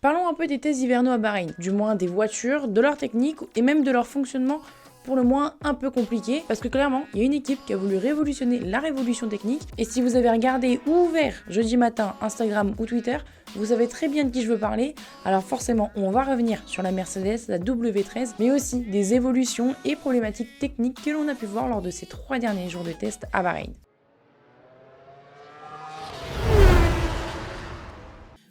Parlons un peu des tests hivernaux à Bahreïn, du moins des voitures, de leur technique et même de leur fonctionnement pour le moins un peu compliqué, parce que clairement, il y a une équipe qui a voulu révolutionner la révolution technique, et si vous avez regardé ou ouvert jeudi matin Instagram ou Twitter, vous savez très bien de qui je veux parler, alors forcément on va revenir sur la Mercedes, la W13, mais aussi des évolutions et problématiques techniques que l'on a pu voir lors de ces 3 derniers jours de test à Bahreïn.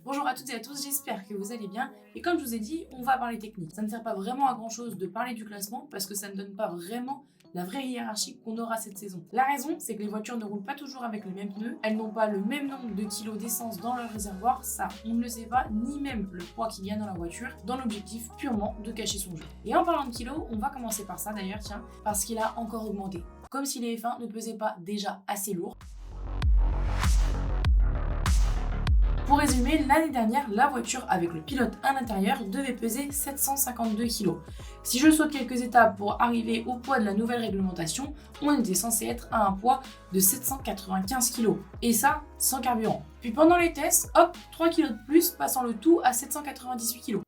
Bonjour à toutes et à tous, j'espère que vous allez bien, et comme je vous ai dit, on va parler technique. Ça ne sert pas vraiment à grand chose de parler du classement parce que ça ne donne pas vraiment la vraie hiérarchie qu'on aura cette saison. La raison, c'est que les voitures ne roulent pas toujours avec les mêmes pneus, elles n'ont pas le même nombre de kilos d'essence dans leur réservoir, ça on ne le sait pas, ni même le poids qu'il y a dans la voiture, dans l'objectif purement de cacher son jeu. Et en parlant de kilos, on va commencer par ça d'ailleurs, tiens, parce qu'il a encore augmenté. Comme si les F1 ne pesaient pas déjà assez lourd. Pour résumer, l'année dernière, la voiture avec le pilote à l'intérieur devait peser 752 kg. Si je saute quelques étapes pour arriver au poids de la nouvelle réglementation, on était censé être à un poids de 795 kg. Et ça, sans carburant. Puis pendant les tests, hop, 3 kg de plus, passant le tout à 798 kg.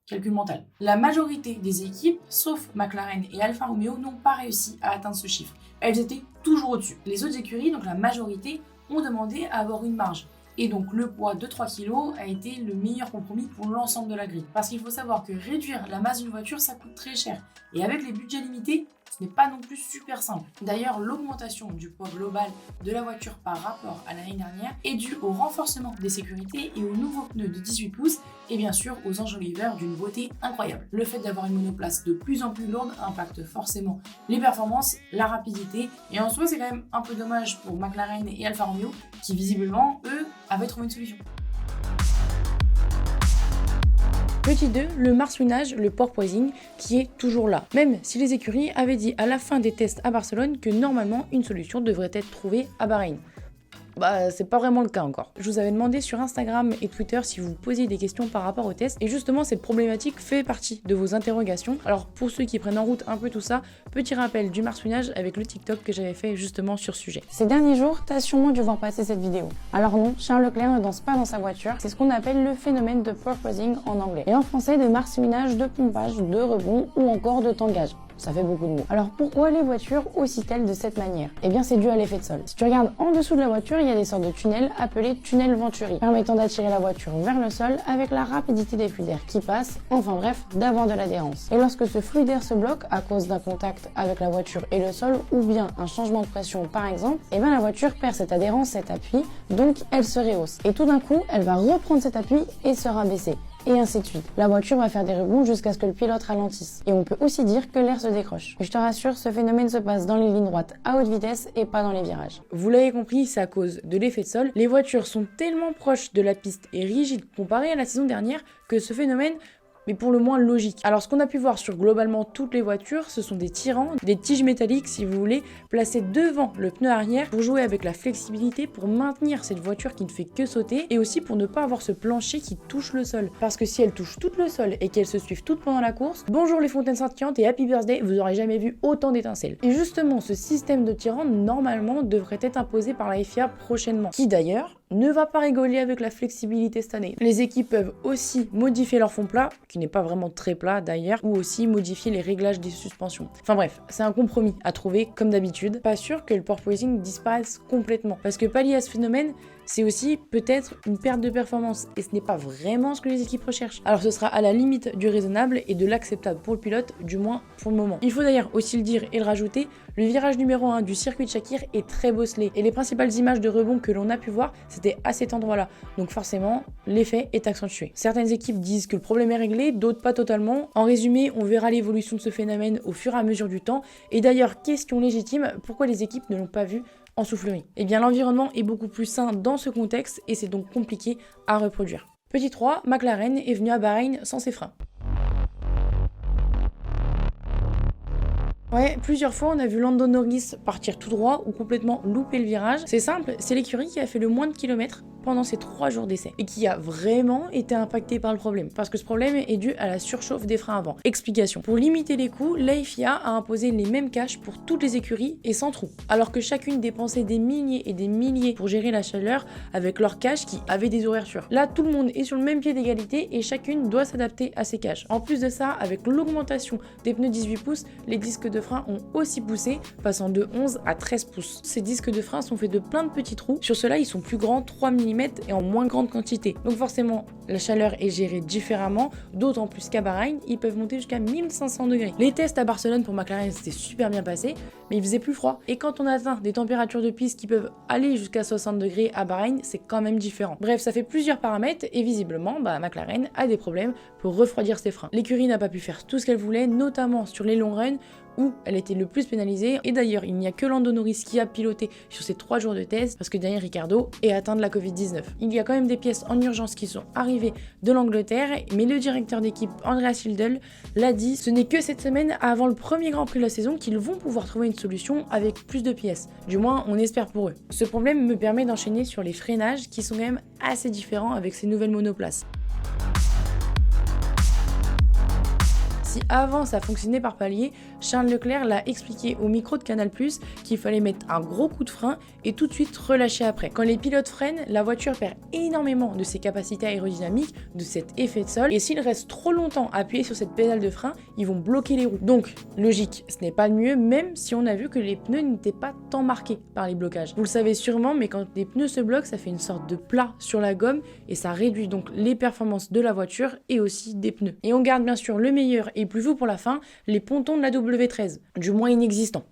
Calcul mental. La majorité des équipes, sauf McLaren et Alfa Romeo, n'ont pas réussi à atteindre ce chiffre. Elles étaient toujours au-dessus. Les autres écuries, donc la majorité, ont demandé à avoir une marge. Et donc le poids de 3 kg a été le meilleur compromis pour l'ensemble de la grille. Parce qu'il faut savoir que réduire la masse d'une voiture, ça coûte très cher. Et avec les budgets limités, ce n'est pas non plus super simple. D'ailleurs, l'augmentation du poids global de la voiture par rapport à l'année dernière est due au renforcement des sécurités et aux nouveaux pneus de 18 pouces et bien sûr aux enjoliveurs d'une beauté incroyable. Le fait d'avoir une monoplace de plus en plus lourde impacte forcément les performances, la rapidité et en soi c'est quand même un peu dommage pour McLaren et Alfa Romeo qui visiblement, eux, avaient trouvé une solution. Petit 2, le marsouinage, le porpoising, qui est toujours là. Même si les écuries avaient dit à la fin des tests à Barcelone que normalement une solution devrait être trouvée à Bahreïn. Bah, c'est pas vraiment le cas encore. Je vous avais demandé sur Instagram et Twitter si vous posiez des questions par rapport au test, et justement cette problématique fait partie de vos interrogations. Alors pour ceux qui prennent en route un peu tout ça, petit rappel du marsouinage avec le TikTok que j'avais fait justement sur ce sujet. Ces derniers jours, t'as sûrement dû voir passer cette vidéo. Alors non, Charles Leclerc ne danse pas dans sa voiture, c'est ce qu'on appelle le phénomène de porpoising en anglais, et en français de marsouinage, de pompage, de rebond ou encore de tangage. Ça fait beaucoup de mots. Alors pourquoi les voitures oscillent-elles de cette manière? Eh bien c'est dû à l'effet de sol. Si tu regardes en dessous de la voiture, il y a des sortes de tunnels appelés tunnels Venturi, permettant d'attirer la voiture vers le sol avec la rapidité des flux d'air qui passent, enfin bref, d'avoir de l'adhérence. Et lorsque ce flux d'air se bloque à cause d'un contact avec la voiture et le sol, ou bien un changement de pression par exemple, eh bien la voiture perd cette adhérence, cet appui, donc elle se rehausse. Et tout d'un coup, elle va reprendre cet appui et se rabaisser. Et ainsi de suite. La voiture va faire des rebonds jusqu'à ce que le pilote ralentisse. Et on peut aussi dire que l'air se décroche. Mais je te rassure, ce phénomène se passe dans les lignes droites à haute vitesse et pas dans les virages. Vous l'avez compris, c'est à cause de l'effet de sol. Les voitures sont tellement proches de la piste et rigides comparées à la saison dernière que ce phénomène mais pour le moins logique. Alors ce qu'on a pu voir sur globalement toutes les voitures, ce sont des tirants, des tiges métalliques si vous voulez, placées devant le pneu arrière pour jouer avec la flexibilité, pour maintenir cette voiture qui ne fait que sauter et aussi pour ne pas avoir ce plancher qui touche le sol. Parce que si elles touchent toutes le sol et qu'elles se suivent toutes pendant la course, bonjour les fontaines scintillantes et happy birthday, vous aurez jamais vu autant d'étincelles. Et justement ce système de tirant normalement devrait être imposé par la FIA prochainement, qui d'ailleurs ne va pas rigoler avec la flexibilité cette année. Les équipes peuvent aussi modifier leur fond plat, qui n'est pas vraiment très plat d'ailleurs, ou aussi modifier les réglages des suspensions. Enfin bref, c'est un compromis à trouver comme d'habitude. Pas sûr que le porpoising disparaisse complètement, parce que pallier à ce phénomène, c'est aussi peut-être une perte de performance, et ce n'est pas vraiment ce que les équipes recherchent. Alors ce sera à la limite du raisonnable et de l'acceptable pour le pilote, du moins pour le moment. Il faut d'ailleurs aussi le dire et le rajouter, le virage numéro 1 du circuit de Shakir est très bosselé, et les principales images de rebond que l'on a pu voir, c'était à cet endroit-là. Donc forcément, l'effet est accentué. Certaines équipes disent que le problème est réglé, d'autres pas totalement. En résumé, on verra l'évolution de ce phénomène au fur et à mesure du temps. Et d'ailleurs, question légitime, pourquoi les équipes ne l'ont pas vu en soufflerie? Eh bien, l'environnement est beaucoup plus sain dans ce contexte et c'est donc compliqué à reproduire. Petit 3, McLaren est venu à Bahreïn sans ses freins. Ouais, plusieurs fois on a vu Lando Norris partir tout droit ou complètement louper le virage. C'est simple, c'est l'écurie qui a fait le moins de kilomètres pendant ces 3 jours d'essai et qui a vraiment été impacté par le problème. Parce que ce problème est dû à la surchauffe des freins avant. Explication. Pour limiter les coûts, la FIA a imposé les mêmes caches pour toutes les écuries et sans trou. Alors que chacune dépensait des milliers et des milliers pour gérer la chaleur avec leurs caches qui avaient des ouvertures. Là, tout le monde est sur le même pied d'égalité et chacune doit s'adapter à ses caches. En plus de ça, avec l'augmentation des pneus 18 pouces, les disques de frein ont aussi poussé, passant de 11 à 13 pouces. Ces disques de frein sont faits de plein de petits trous. Sur ceux-là, ils sont plus grands, 3 mm et en moins grande quantité. Donc forcément, la chaleur est gérée différemment, d'autant plus qu'à Bahreïn, ils peuvent monter jusqu'à 1500 degrés. Les tests à Barcelone pour McLaren, c'était super bien passé, mais il faisait plus froid. Et quand on atteint des températures de piste qui peuvent aller jusqu'à 60 degrés à Bahreïn, c'est quand même différent. Bref, ça fait plusieurs paramètres et visiblement, McLaren a des problèmes pour refroidir ses freins. L'écurie n'a pas pu faire tout ce qu'elle voulait, notamment sur les long runs où elle était le plus pénalisée. Et d'ailleurs, il n'y a que Lando Norris qui a piloté sur ces 3 jours de test parce que Daniel Ricciardo est atteint de la Covid-19. Il y a quand même des pièces en urgence qui sont arrivées de l'Angleterre, mais le directeur d'équipe Andreas Hildel l'a dit, ce n'est que cette semaine avant le premier Grand Prix de la saison qu'ils vont pouvoir trouver une solution avec plus de pièces. Du moins, on espère pour eux. Ce problème me permet d'enchaîner sur les freinages qui sont quand même assez différents avec ces nouvelles monoplaces. Si avant ça fonctionnait par palier, Charles Leclerc l'a expliqué au micro de Canal+, qu'il fallait mettre un gros coup de frein et tout de suite relâcher après. Quand les pilotes freinent, la voiture perd énormément de ses capacités aérodynamiques, de cet effet de sol, et s'ils restent trop longtemps appuyés sur cette pédale de frein, ils vont bloquer les roues. Donc, logique, ce n'est pas le mieux, même si on a vu que les pneus n'étaient pas tant marqués par les blocages. Vous le savez sûrement, mais quand les pneus se bloquent, ça fait une sorte de plat sur la gomme, et ça réduit donc les performances de la voiture et aussi des pneus. Et on garde bien sûr le meilleur et plus vous pour la fin, les pontons de la W13, du moins inexistants.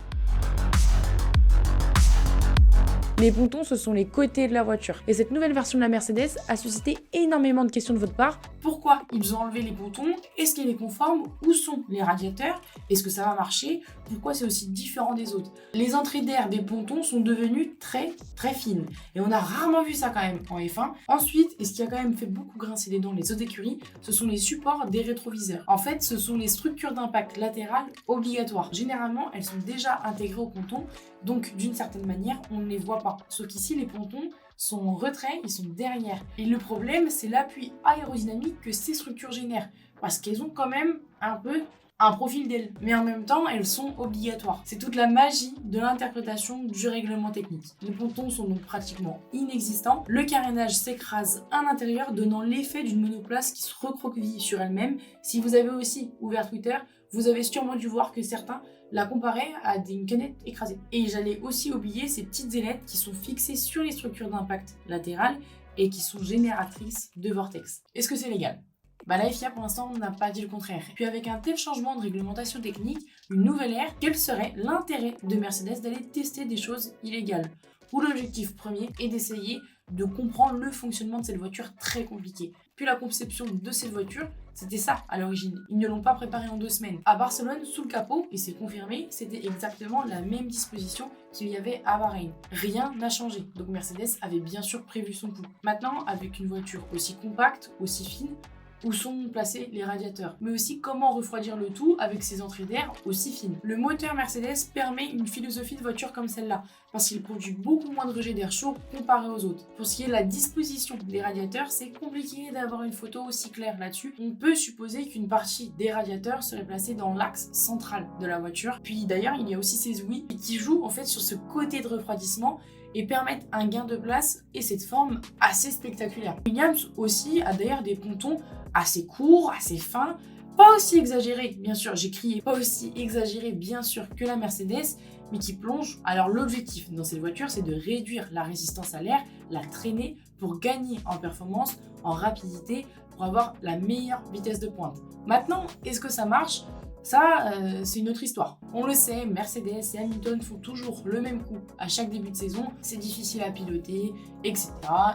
Les pontons, ce sont les côtés de la voiture. Et cette nouvelle version de la Mercedes a suscité énormément de questions de votre part. Pourquoi ils ont enlevé les pontons? Est-ce qu'il est conforme? Où sont les radiateurs? Est-ce que ça va marcher? Pourquoi c'est aussi différent des autres? Les entrées d'air des pontons sont devenues très fines. Et on a rarement vu ça quand même en F1. Ensuite, et ce qui a quand même fait beaucoup grincer les dents les autres écuries, ce sont les supports des rétroviseurs. En fait, ce sont les structures d'impact latérales obligatoires. Généralement, elles sont déjà intégrées au ponton, donc d'une certaine manière, on ne les voit pas. Sauf qu'ici, les pontons sont en retrait, ils sont derrière. Et le problème, c'est l'appui aérodynamique que ces structures génèrent. Parce qu'elles ont quand même un profil d'aile. Mais en même temps, elles sont obligatoires. C'est toute la magie de l'interprétation du règlement technique. Les pontons sont donc pratiquement inexistants. Le carénage s'écrase à l'intérieur, donnant l'effet d'une monoplace qui se recroqueville sur elle-même. Si vous avez aussi ouvert Twitter, vous avez sûrement dû voir que certains la comparaient à une canette écrasée. Et j'allais aussi oublier ces petites ailettes qui sont fixées sur les structures d'impact latérales et qui sont génératrices de vortex. Est-ce que c'est légal ? La FIA pour l'instant n'a pas dit le contraire. Puis avec un tel changement de réglementation technique, une nouvelle ère, quel serait l'intérêt de Mercedes d'aller tester des choses illégales? Où l'objectif premier est d'essayer de comprendre le fonctionnement de cette voiture très compliquée. Puis la conception de cette voiture, c'était ça à l'origine. Ils ne l'ont pas préparée en 2 semaines. À Barcelone, sous le capot, et c'est confirmé, c'était exactement la même disposition qu'il y avait à Bahreïn. Rien n'a changé. Donc Mercedes avait bien sûr prévu son coup. Maintenant, avec une voiture aussi compacte, aussi fine, où sont placés les radiateurs, mais aussi comment refroidir le tout avec ces entrées d'air aussi fines. Le moteur Mercedes permet une philosophie de voiture comme celle-là, parce qu'il produit beaucoup moins de rejet d'air chaud comparé aux autres. Pour ce qui est de la disposition des radiateurs, c'est compliqué d'avoir une photo aussi claire là-dessus. On peut supposer qu'une partie des radiateurs serait placée dans l'axe central de la voiture. Puis d'ailleurs, il y a aussi ces ouïes qui jouent en fait sur ce côté de refroidissement et permettent un gain de place et cette forme assez spectaculaire. Williams aussi a d'ailleurs des pontons assez courts, assez fins, pas aussi exagérés, bien sûr, j'ai crié, pas aussi exagérés bien sûr que la Mercedes, mais qui plongent. Alors l'objectif dans cette voiture, c'est de réduire la résistance à l'air, la traîner pour gagner en performance, en rapidité, pour avoir la meilleure vitesse de pointe. Maintenant, est-ce que ça marche ? Ça, c'est une autre histoire. On le sait, Mercedes et Hamilton font toujours le même coup à chaque début de saison. C'est difficile à piloter, etc.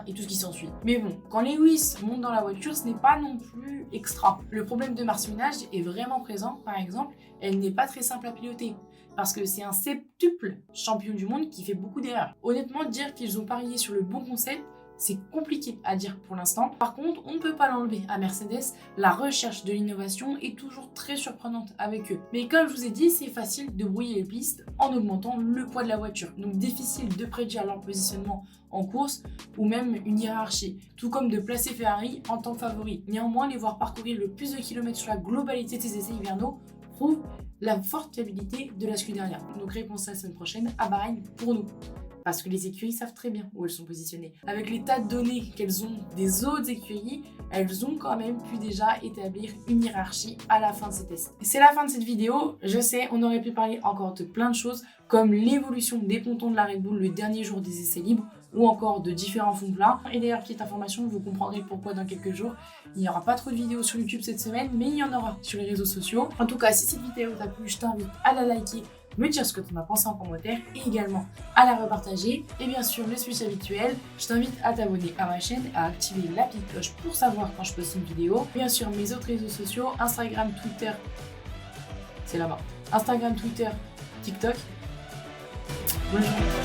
et tout ce qui s'ensuit. Mais bon, quand Lewis monte dans la voiture, ce n'est pas non plus extra. Le problème de marche-ménage est vraiment présent. Par exemple, elle n'est pas très simple à piloter. Parce que c'est un septuple champion du monde qui fait beaucoup d'erreurs. Honnêtement, dire qu'ils ont parié sur le bon concept, c'est compliqué à dire pour l'instant. Par contre, on ne peut pas l'enlever à Mercedes. La recherche de l'innovation est toujours très surprenante avec eux. Mais comme je vous ai dit, c'est facile de brouiller les pistes en augmentant le poids de la voiture. Donc difficile de prédire leur positionnement en course ou même une hiérarchie. Tout comme de placer Ferrari en tant que favori. Néanmoins, les voir parcourir le plus de kilomètres sur la globalité de ces essais hivernaux prouve la forte fiabilité de la Scuderia. Donc réponse la semaine prochaine à Bahreïn pour nous. Parce que les écuries savent très bien où elles sont positionnées. Avec les tas de données qu'elles ont des autres écuries, elles ont quand même pu déjà établir une hiérarchie à la fin de ces tests. C'est la fin de cette vidéo. Je sais, on aurait pu parler encore de plein de choses, comme l'évolution des pontons de la Red Bull le dernier jour des essais libres, ou encore de différents fonds plats. Et d'ailleurs, petite information, vous comprendrez pourquoi dans quelques jours. Il n'y aura pas trop de vidéos sur YouTube cette semaine, mais il y en aura sur les réseaux sociaux. En tout cas, si cette vidéo t'a plu, je t'invite à la liker, me dire ce que tu en as pensé en commentaire et également à la repartager. Et bien sûr, le switch habituel, je t'invite à t'abonner à ma chaîne, à activer la petite cloche pour savoir quand je poste une vidéo. Bien sûr, mes autres réseaux sociaux, Instagram, Twitter, c'est là-bas. Instagram, Twitter, TikTok. Bonne journée.